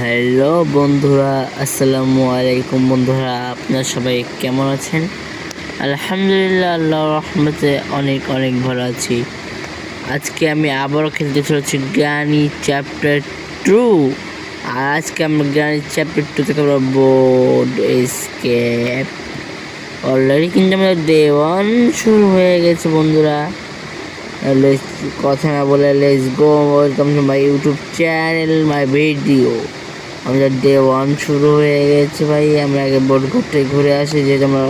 Hello বন্ধুরা, আসসালামু আলাইকুম। বন্ধুরা, আপনারা সবাই কেমন আছেন? আলহামদুলিল্লাহ, আল্লাহর রহমতে অনেক অনেক ভালো আছি। আজকে আমি আবারও খেলতে চলেছি গ্রানি চ্যাপ্টার 2। আর আজকে আমরা গ্রানি চ্যাপ্টার 2 থেকে আমরা বোর্ড এসকেপ। অলরেডি কিন্তু আমাদের ডে 1 শুরু হয়ে গেছে বন্ধুরা। কথা না বলে let's go. Welcome to my YouTube channel, my video. আমাদের ডে 1 শুরু হয়ে গেছে ভাই। আমরা আগে বোর্ড ঘুরতে ঘুরে আসি, যেহেতু আমরা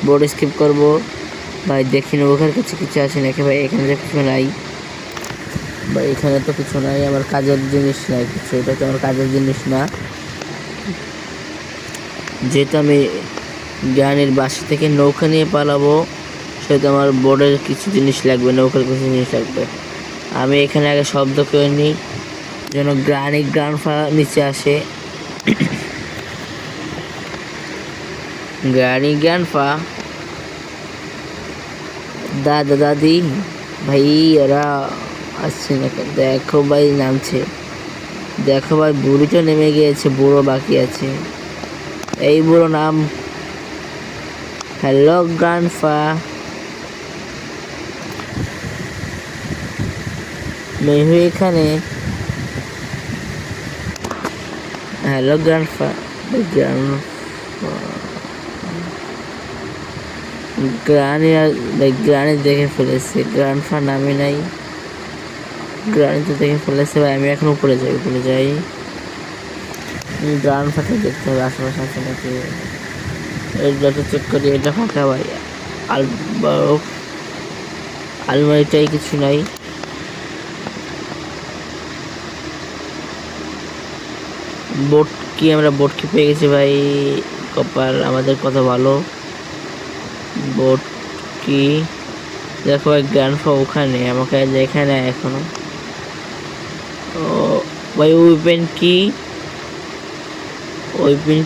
বোর্ড স্কিপ করবো। ভাই দেখি না ওখানে কাছে কিছু আছে নাকি। ভাই এখানে তো কিছু নাই ভাই, এখানে তো কিছু নাই। আমার কাজের জিনিস নাই কিছু, এটা তো আমার কাজের জিনিস না। যেহেতু আমি জ্ঞানের বাসা থেকে নৌকা নিয়ে পালাবো, সেহেতু আমার বোর্ডের কিছু জিনিস লাগবে, নৌকার কিছু জিনিস লাগবে। আমি এখানে আগে শব্দ করে নিই যেন গ্রান্ডফা নিচে আসে। গ্রান্ডফা, দাদা দাদি ভাই ওরা আসছে না। দেখো ভাই নামছে, দেখো ভাই বুড়ি তো নেমে গিয়েছে, বুড়ো বাকি আছে। এই বুড়ো নাম। হ্যালো গ্রান্ডফা, মেহু এখানে। হ্যালো গ্রান্ডফা। গ্রানি দেখে ফেলেছে, গ্রান্ডফা নামে নাই। গ্রানি তো দেখে ফেলেছে ভাই। আমি এখন উপরে যাই। গ্রান্ডফাকে দেখতে হবে আশেপাশে আছে নাকি। এটা চেক করি, এটা ফাঁকা ভাই। আলমারিটাই কিছু নাই। আমরা বোট কি পেয়ে গেছি ভাই। কপাল আমাদের কত ভালো। বোট কি, দেখো ভাই গ্রান্ডফা ওখানে, আমাকে এখানে এখনো। ও ভাই ওয়েপেন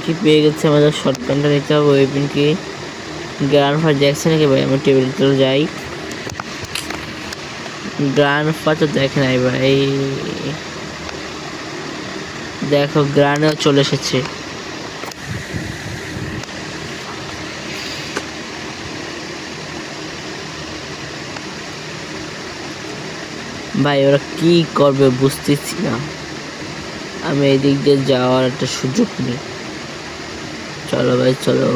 কি পেয়ে গেছে আমাদের। শর্টগানটা নিতে হবে। ওয়েপেন কি গ্রান্ডফা দেখছে নাকি ভাই। আমি টেবিল তো যাই। গ্রান্ডফা তো দেখে নাই ভাই। দেখো গ্রানেও চলে এসেছে। ভাই ওরা কি করবে বুঝতেছি না। আমি এদিক দিয়ে যাওয়ার একটা সুযোগ নেই। চলো ভাই চলো।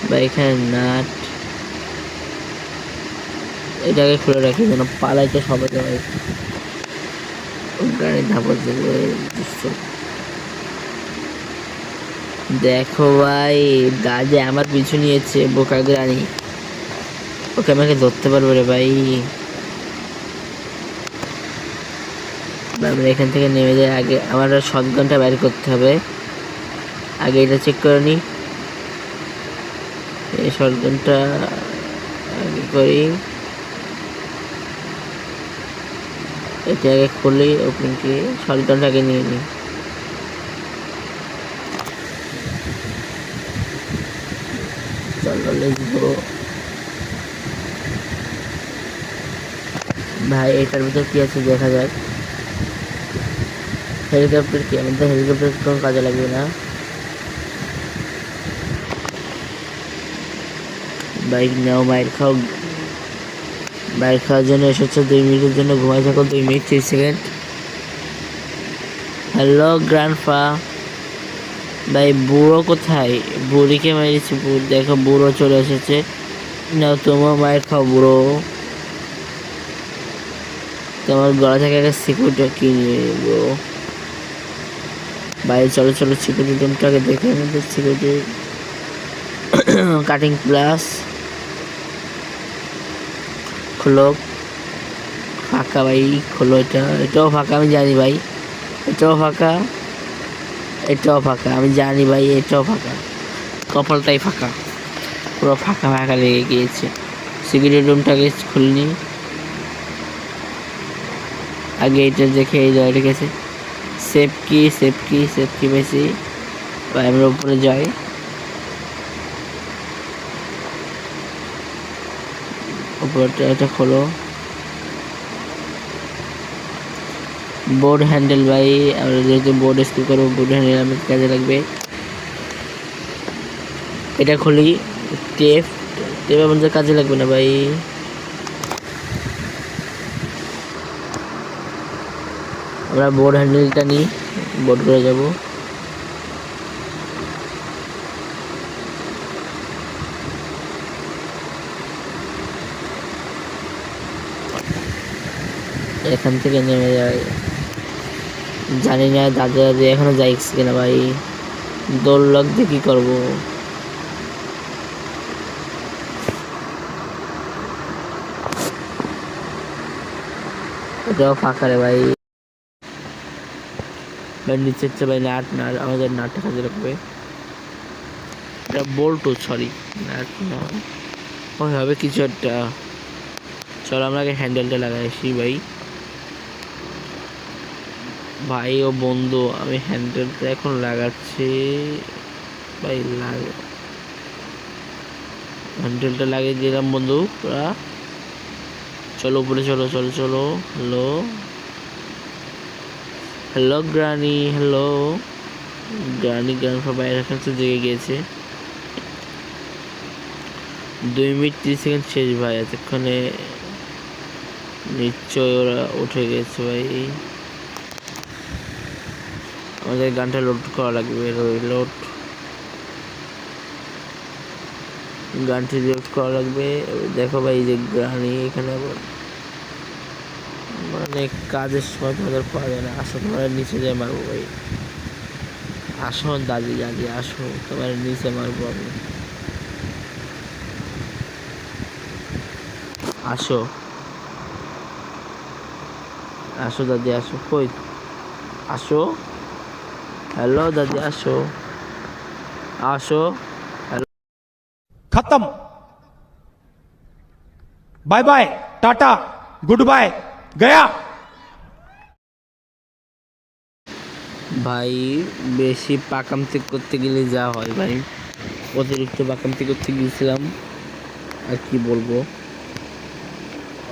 ভাই এখানে নাট, এটাকে খুলে রাখি যেন পালাইতে সবাই যায়। গাড়ি ধাপড় দেবে। দেখো ভাই গাজে আমার পিছু নিয়েছে বোকা গ্রানি। ওকে আমাকে ধরতে পারবে রে ভাই। আমরা এখান থেকে নেমে যাই। আগে আমার শটগানটা বের করতে হবে। আগে এটা চেক করে নিই। এই শটগানটা আগে করি। এটা আগে খুলি, ওপেন কি শটগানটা আগে নিয়ে নিই। চলো লেটস গো। ভাই এটার ভিতর কি আছে দেখা যাক। হেলিকপ্টার কি, আমাদের হেলিকপ্টার কোনো কাজে লাগবে না। বাইক নাও, মাইর খাও। মাইর খাওয়ার জন্য এসেছো, 2 মিনিটের জন্য ঘুমাই থাকো। 2 মিনিট 30 সেকেন্ড। হ্যালো গ্রান্ডফা। ভাই বুড়ো কোথায়? বুড়িকে মেরেছি। দেখো বুড়ো চলে এসেছে। নাও তোমার মায়ের খাও বুড়ো। তোমার গলা থেকে একটা সিকিউরিটি কিনে নেবো। বাইরে চলো চলো, সিকিউরিটি রুমটাকে দেখে আমাদের সিকিউরিটি। কাটিং প্লাস খোলো। ফাঁকা ভাই, খোলো। এটাও ফাঁকা আমি জানি ভাই। এটাও ফাঁকা, এটাও ফাঁকা আমি জানি ভাই। এটাও ফাঁকা, কপালটাই ফাঁকা। পুরো ফাঁকা ফাঁকা লেগে গিয়েছে। সিকিউরিটি রুমটাকে খুলিনি। আগে এটা দেখে এই জায়গায় রেখেছে। সেফ কি বেশি। আমরা উপরে যাই। উপরটা এটা খোলো। বোর্ড হ্যান্ডেল ভাই, আমরা যেহেতু বোর্ড স্কুল করবো, বোর্ড হ্যান্ডেল আমাদের কাজে লাগবে। এটা খুলি, টেপ টেপ আমাদের কাজে লাগবে না ভাই। আমরা বোর্ড হ্যান্ডেলটা নিই, বোর্ড করে যাব। এখান থেকে নেমে যায়, জানি না দাদা দাদি এখনো যাইছে কিনা ভাই। দৌড় লক দিয়ে কি করবো? এটাও ফাঁকা রে ভাই। নিচের চেয়ে ভাই নাট আমাদের নাটটা কাজে রাখবে। এটা বল্টু, সরি নাট নয়, ওই হবে কিছু একটা। চলো আমরা আগে হ্যান্ডেলটা লাগাই আসি ভাই। ভাই ও বন্ধু, আমি হ্যান্ডেলটা এখন লাগাচ্ছি ভাই। হ্যান্ডেলটা লাগিয়ে দিলাম বন্ধু পুরা। চলো উপরে, চলো চলো চলো। Hello hello granny, hello granny. Grandpa বাইরের কাছে জেগে গিয়েছে। 2 মিনিট 30 সেকেন্ড শেষ ভাই। এতক্ষণে নিশ্চয় ওরা উঠে গেছে ভাই। আমাদের গানটা লোড করা লাগবে। লোড, গানটি লোড করা লাগবে। দেখো ভাই যে গ্রানি এখানে মানে কাজের সময় তোমাদের পাওয়া যায় না। আসো, তোমার নিচে যাই মারবো ভাই। আসো দাদি দাদি আসো, তোমার নিচে মারবো আমি। আসো আসো দাদি আসো, কই আসো। হ্যালো দাদি আসো, আসো। खत्म। Bye bye, tata, good bye, गया। ভাই বেশি পাকামতি করতে গেলে যা হয় ভাই, অতিরিক্ত পাকামতি করতে গিয়েছিলাম। আর কি বলবো,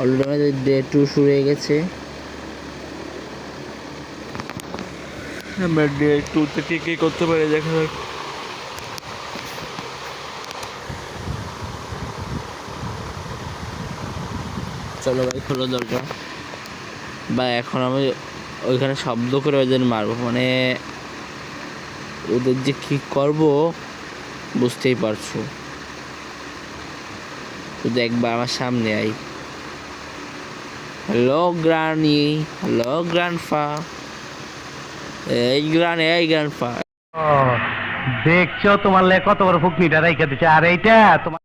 অলরেডি আমাদের ডে 2 শুরু হয়ে গেছে। আমরা ডে 2-তে কি কি করতে পারি দেখা যাক। চলো ভাই খোলো দরজা। বা এখন আমি ওইখানে শব্দ করে ওদের মারবো, মানে ওদের যে কি করব বুঝতেই পারছো। শুধু একবার আমার সামনে I. Hello granny, hello grandpa. এই গ্রানি, এই গ্রান্ডপা। দেখছো তোমার লে কত বড় ফুকনিটা রাইখা দিচ্ছে, আর এইটা তোমার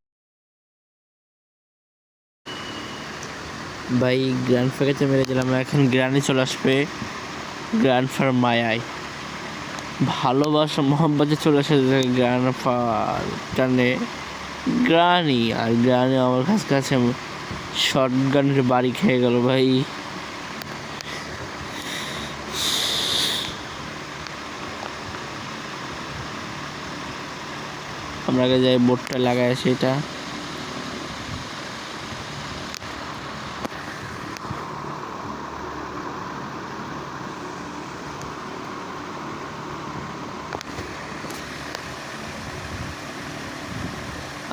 ভাই গ্র্যান্ডফাকে তো মেরে দিলাম, এখন গ্রানি চলে আসবে। গ্র্যান্ডফার মায়ায় ভালোবাসা মোহাম্মতে চলে এসেছে গ্র্যান্ডফার টানে। গ্রানি, আর গ্রানি আমার কাছে শর্ট গানের বাড়ি খেয়ে গেল ভাই। আমরা আগে যাই বোর্ডটা লাগাই সেটা।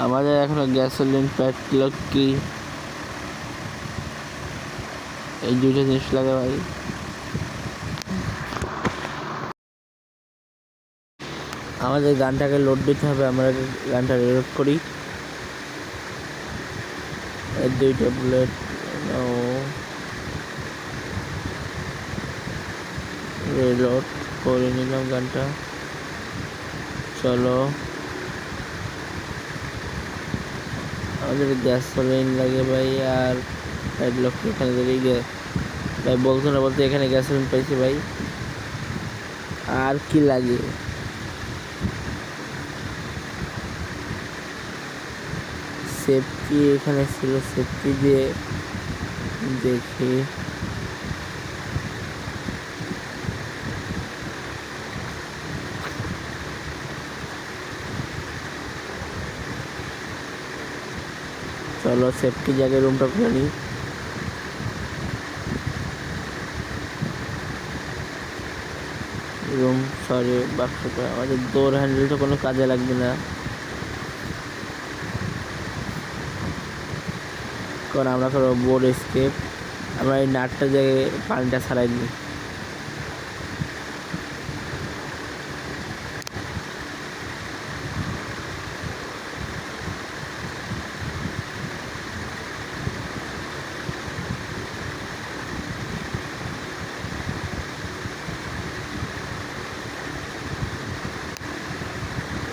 আমাদের এখনো গ্যাসোলিন পেট্রোল কি এই দুইটা জিনিস লাগে ভাই। আমাদের গানটাকে লোড দিতে হবে, আমরা গানটা রিলোড করি। এই দুইটা বুলেট রিলোড করে নিলাম গানটা। চলো, আমাদের গ্যাসোলিন লাগে ভাই, আর পেট্রোল এখানে থেকে ভাই বলতো না বলতে এখানে গ্যাসোলিন পাইছি ভাই। আর কি লাগে, সেফটি এখানে ছিল, সেফটি দিয়ে দেখি। চলো সেফটি জায়গায় রুমটা খুলে নিই। রুম সরি বাক্সটা আমাদের ডোর হ্যান্ডেলটা কোনো কাজে লাগবে না, কারণ আমরা করবো বোর্ড স্কেপ। আমরা এই নাটটা দিয়ে পানিটা ছাড়াই দিই।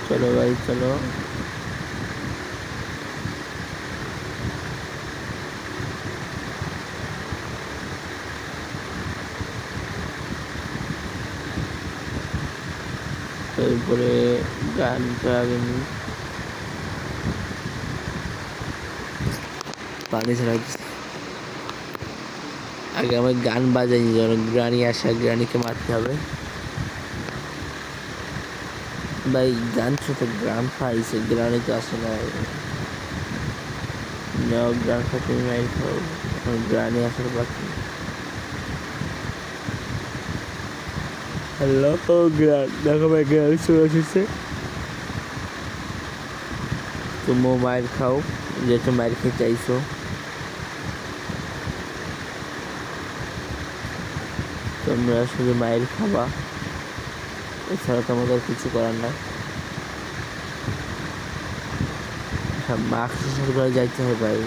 চলো ভাই চলো, তারপরে গানটা আগে নিই, পানি ছাড়া আগে আমার গান বাজাই, যেন গ্রানি আসা, গ্রানিকে মারতে হবে। ভাই গান সাথে গ্রাম পাইছে, গ্রানি তো আসে না। গ্রাম সাথে মাইল খাও, এখন গ্রানি আসার বাকি। হ্যালো গ্রান, দেখো ভাই গ্রান চলে এসেছে। তুমিও মায়ের খাও, যেহেতু মায়ের খেয়ে চাইছো। তোমরা শুধু মায়ের খাবা, এছাড়া তোমাদের কিছু করার নাই। মাস্ক করে যাইতে হবে ভাই,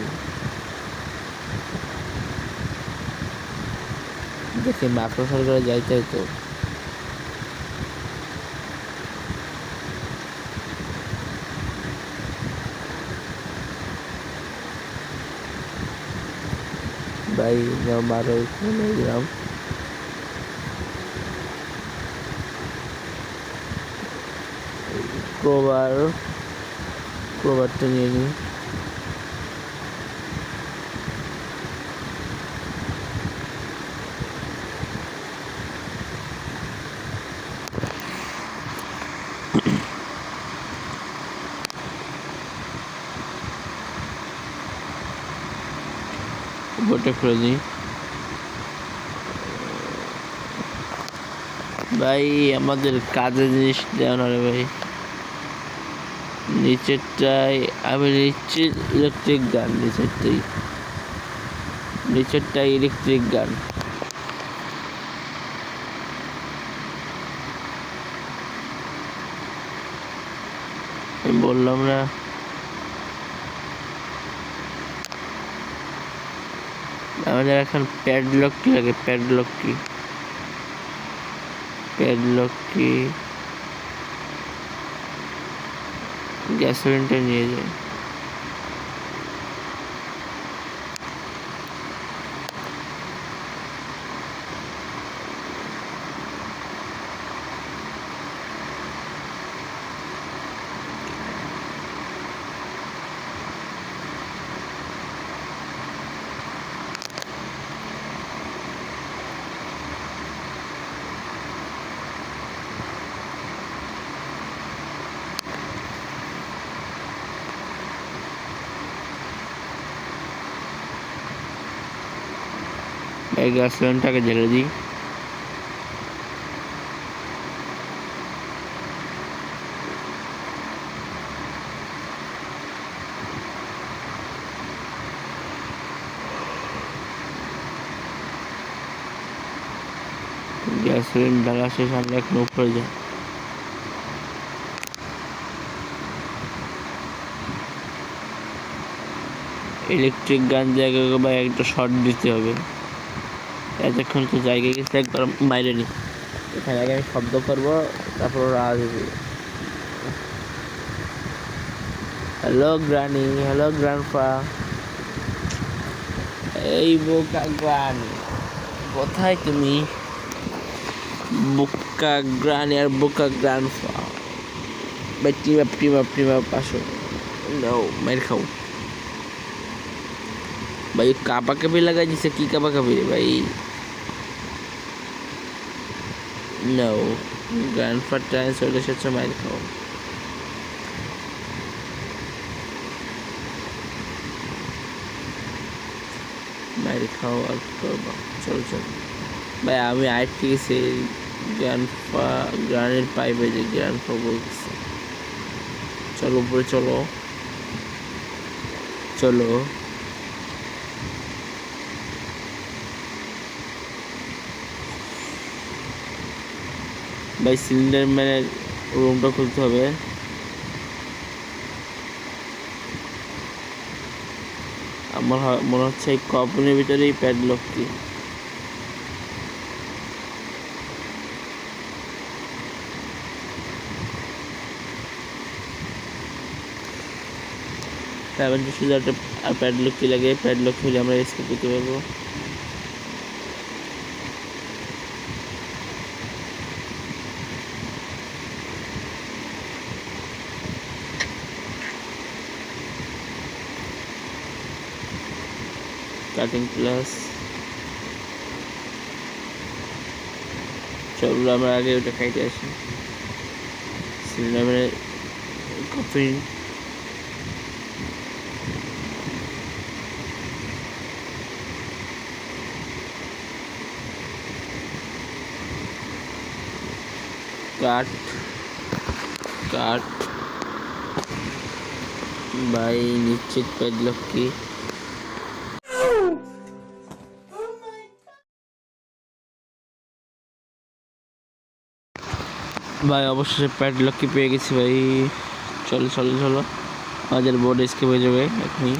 দেখে মাস্ক করে যাইতে হতো। ভাই মারো গ্রাম, ক্রোবারটা নিয়ে নিই। উপরটা খুলে দিই। ভাই আমাদের কাজের জিনিস দেওয়া না রে ভাই। নিচেরটাই আমি নিচ্ছি ইলেকট্রিক গান, নিচেরটাই ইলেকট্রিক গান। আমি বললাম না আমাদের এখন প্যাডলক কি লাগে, প্যাডলক কি গ্যাসোলিনটা নিয়ে যায়। এই গ্যাসোলিনটাকে ঢেলে দিই। গ্যাসোলিন ঢালা শেষ, আমরা এখন উপরে যাই। ইলেকট্রিক গান জায়গায় বা একটা শর্ট দিতে হবে। এতক্ষণ তো জায়গায় গেছে, একবার বাইরে নি। এখানে আগে আমি শব্দ করবো, তারপর ওরা আসবে। Hello granny, hello grandpa. এই বোকা গ্রানি, কোথায় তুমি? বোকা গ্রানি আর বোকা গ্র্যান্ডপা ভাই, টিম আপ আসো। নাও মাইর খাও ভাই। কাপা কাপি লাগাই দিছে, কি কাপা কাপি রে ভাই? নাও গ্র্যান্ডপা টাইম চলে এসেছে, মাইর খাও। মাইর খাও আর করবা। চল ভাই, আমি আটকে গেছি। গ্র্যান্ডপা গ্রানের পাইপে যে গ্র্যান্ডপা বলতেছে। চলো উপরে চলো চলো। ভাই সিলিন্ডার ম্যানের রুমটা খুলতে হবে। আমার মনে হচ্ছে এই কপনের ভিতরেই প্যাডলক কি। শুধু একটা প্যাডলক কি লাগে, প্যাডলক খুলে আমরা এসকেপ করতে পারবো। Cutting plus. চলো আমরা আগে ওটা খাইতে আসি। সিলিন্ডারের কফি কাঠ কাঠ ভাই নিশ্চিত প্যাডলক কি। ভাই অবশ্যই প্যাডলক কি পেয়ে গেছি ভাই। চলো চলো চলো, আমাদের বোর্ড এসকেপ হয়ে যাবে এখনই।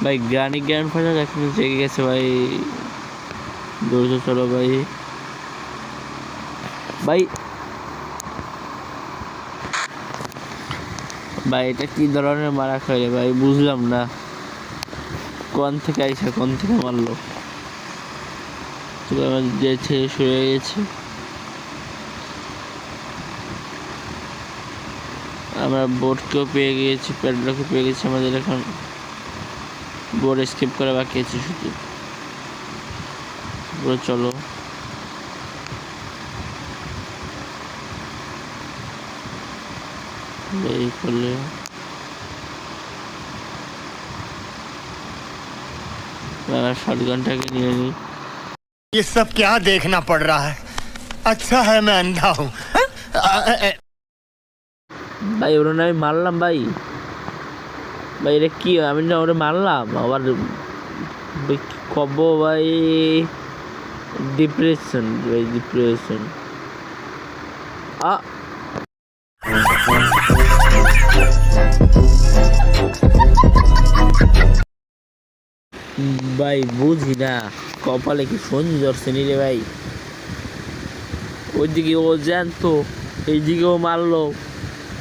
ভাই গ্র্যান্ডফাদার এখন জেগে গেছে ভাই। দ্রুত চলো ভাই। ভাই ভাই এটা কি ধরনের মারা খাইলে ভাই, বুঝলাম না। কোন থেকে আইসা কোন থেকে মারলো। আমার যে ছেড়ে সরে গেছে। আমরা বোর্ডকেও পেয়ে গিয়েছি, প্যাডলকও পেয়ে গেছি। আমাদের এখন বোর্ড স্কিপ করা বাকি আছে শুধু। চলো এই করলে शॉटगनটাকে নিয়ে নি। ये सब क्या देखना पड़ रहा है? अच्छा है मैं अंधा हूँ। ভাই ওর আমি মারলাম ভাই। ভাই এটা কি, আমি না ওরে মারলাম আবার কব ভাই। ডিপ্রেশন ভাই, ডিপ্রেশন। ভাই বুঝি না কপালে কি শনি ধরছে নিরে ভাই। ওইদিকে ও জানতো, এইদিকে ও মারলো,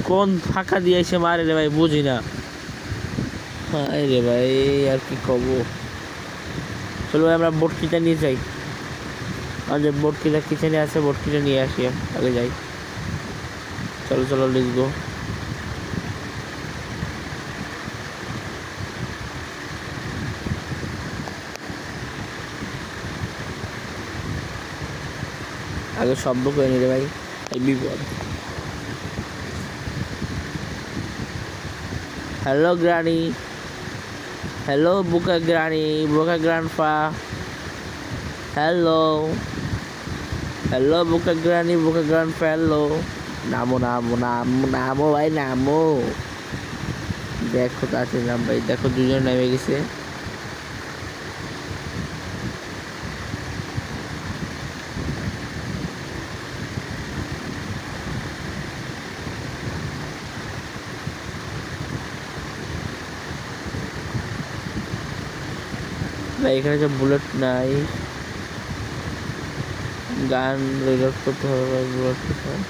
কোন ফাঁকা দিয়ে এসে মারে রে ভাই বুঝি না। হ্যাঁ রে ভাই আর কি কব। চলো আমরা বটকিটা নিয়ে যাই। আমাদের বটকিটা কিচেনে আছে, বটকিটা নিয়ে আসি আগে যাই। চলো চলো লেটস গো। আগে শব্দ করে নিলে ভাই, এই বিপদ। হ্যালো গ্রানি, হ্যালো বুকা গ্রানি, বুকা গ্রান্ডপা, হ্যালো হ্যালো বুকা গ্রানি, বুকা গ্রান্ডপা, হ্যালো। নামো নামো নামো নামো ভাই নামো। দেখো তাড়াতাড়ি নাম ভাই, দেখো দুজন নেমে গেছে। ভাই এখানে যে বুলেট নাই, গান রিলোড করতে হবে ভাই, বুলেট কোথায়।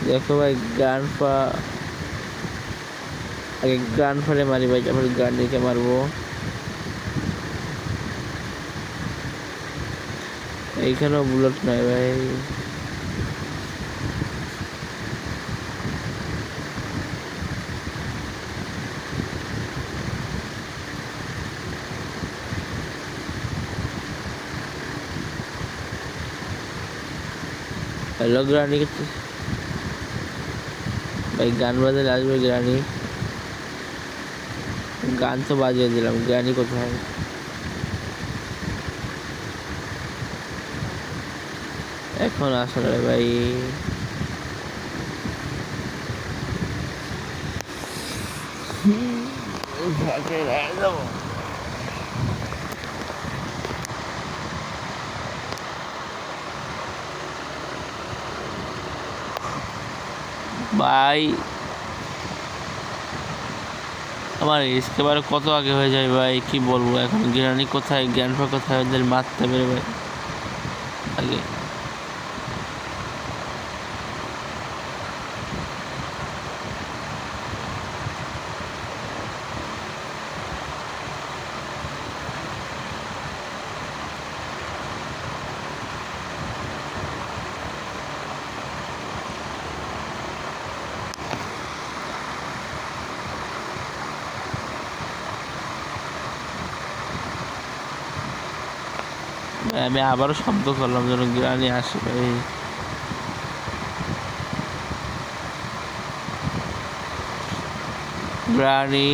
দেখো ভাই গ্রান্ডপা, আগে গ্রান্ডপারে মারি ভাই, তারপরে গ্রান্ডিকে মারবো। এইখানেও বুলেট নাই ভাই। হ্যালো গ্রানি, ভাই গান বাজালে আসবে গ্রানি? গান তো বাজিয়ে দিলাম, গ্রানি কোথায়? এখন আসলে ভাই ভাই আমার একেবারে কত আগে হয়ে যায় ভাই, কি বলবো। এখন গ্রানি কোথায়, গ্র্যান্ডপা কোথায়, ওদের মারতে পেরে ভাই আগে। আমি আবারও শব্দ করলাম যেন গ্রানি আসে ভাই। গ্রানি,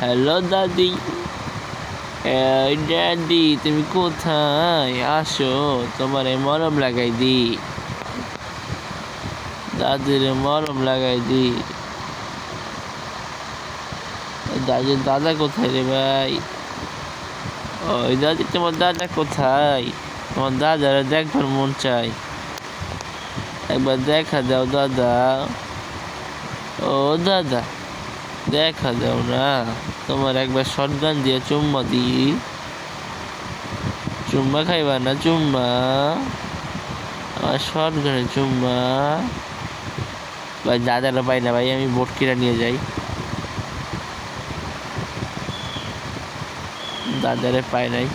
হ্যালো দাদি, এই দাদি তুমি কোথায়? আসো, তোমার মরম লাগাই দি, দাদির মরম লাগাই দি। দাদির দাদা কোথায় রে ভাই? ওই দাদি, তোমার দাদা কোথায়? তোমার দাদারা দেখবার মন চাই, একবার দেখা দাও দাদা। ও দাদা, দেখা দাও না, তোমার একবার শটগান দিয়ে চুম্মা দি। চুম্মা খাইবা না? চুম্মা, আমার শটগানে চুম্মা। ভাই দাদারা পাই না ভাই, আমি বটকিরা নিয়ে যাই। দাদারে পাই নাই,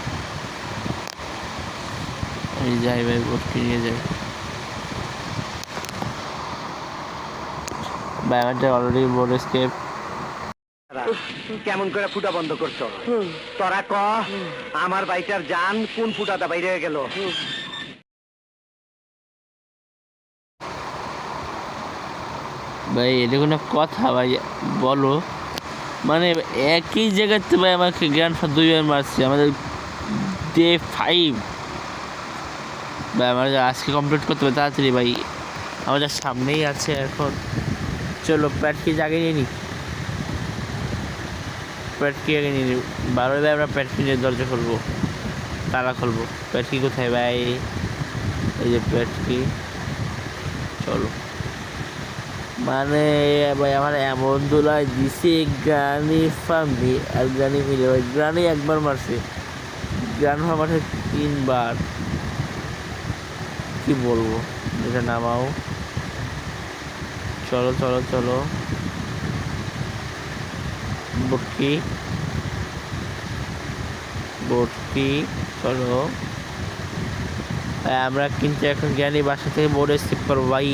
আমি যাই ভাই, বটকি নিয়ে যাই ভাই। আমারটা অলরেডি বোর্ড স্কেপ। কেমন করে ফুটা বন্ধ করছো? তোরা ক, আমার বাইটার জান কোন ফুটাটা বাইরে হয়ে গেল? ভাই এটা কোনো কথা ভাই? বলো, মানে একই জায়গাতে ভাই আমাকে গ্র্যান্ডফাদার 2 বার মারছে, আমাদের ডে 5 ভাই। আমার আজকে কমপ্লিট করতে হবে তাড়াতাড়ি ভাই, আমাদের সামনেই আছে এখন। চলো প্যাটকি জাগে নিয়ে নি, প্যাটকি আগে নিয়ে নি। 12 ভাই আমরা প্যাটকি নিয়ে দরজা খুলবো, তালা খুলবো। প্যাটকি কোথায় ভাই? এই যে প্যাটকি, চলো। মানে ভাই আমার এমন দোলায় দিছে গ্রানি ফার্মি আর গ্রানি মিলে ভাই। গ্রানি একবার মারছে, গ্রানফা মারছে 3 বার। কি বলবো, এটা নামাও। চলো চলো চলো, বটকি বটকি চলো ভাই। আমরা কিন্তু এখন জ্ঞানী বাসা থেকে বোর্ডে স্কিপ করবো ভাই।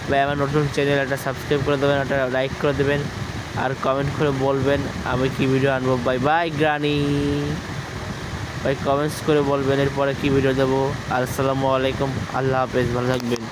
ভাই আমার নতুন চ্যানেল, একটা সাবস্ক্রাইব করে দেবেন, একটা লাইক করে দেবেন, আর কমেন্ট করে বলবেন আমি কি ভিডিও আনবো। বাই বাই গ্রানি ভাই, কমেন্টস করে বলবেন এরপরে কি ভিডিও দেবো। আসসালামু আলাইকুম, আল্লাহ হাফেজ, ভালো থাকবেন।